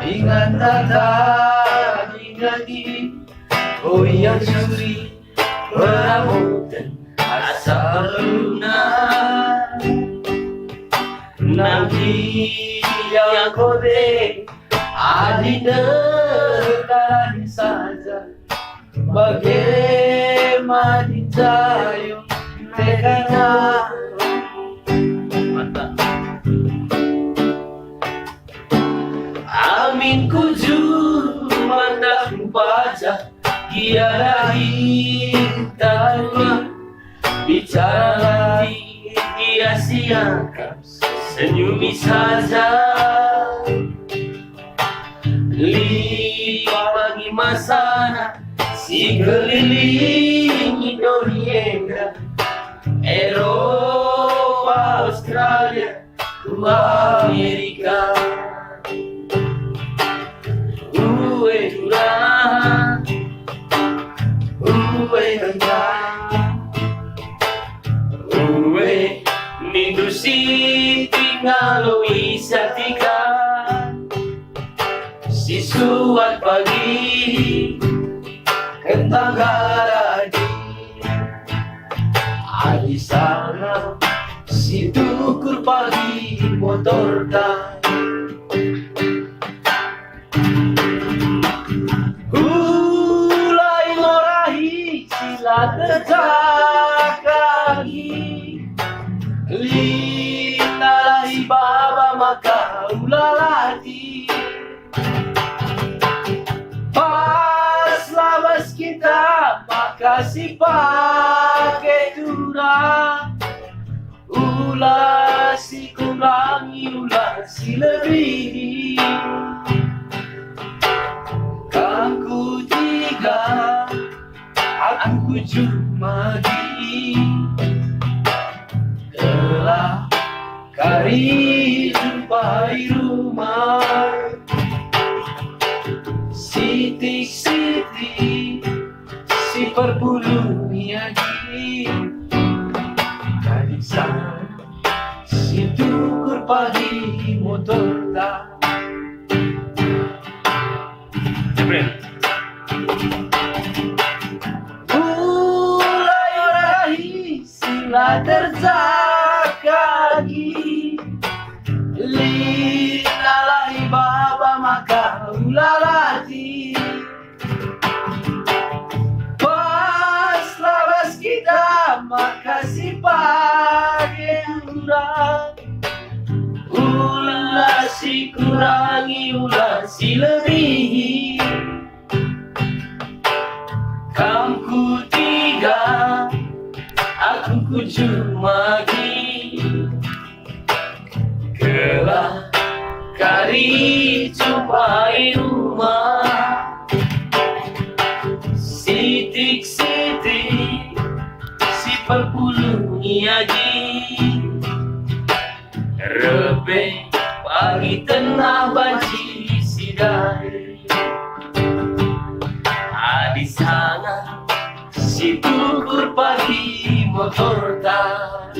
Ingat tata ingati oh yang suri meramukan asa luna nanti yang kode adina kali saja bagaimana dicayung tekana amin kuju mandak baca kiarahi tanpa bicara hati dia siangkan senyumi saja bagi masana si keliling Indonesia Eropa Australia Amerika uwe durang uwe rendang uwe nindu si tinggal isa tika si suat pagi kentang garadi di sana si tukur pagi motor dan ulai morahi sila terjagagi linalahi baba maka ulalati pas lawas kita makasih pakai durang ulah si kurangi ulah si lebih aku tiga aku cuma di telah kari jumpai rumah sitik-sitik si perpuluh niagi dari sana si tukur pagi motor tak mulai rahi sila terjagagi linalahi baba maka ulalati pas lawas kita makasih pakai urang ulah si kurangi ulah si lebih kamu tiga aku cuma di kelah kari jumpai rumah sitik-sitik si perpuluh niagi rebe pagi tengah banci sidai di sana si tukur pagi motor tak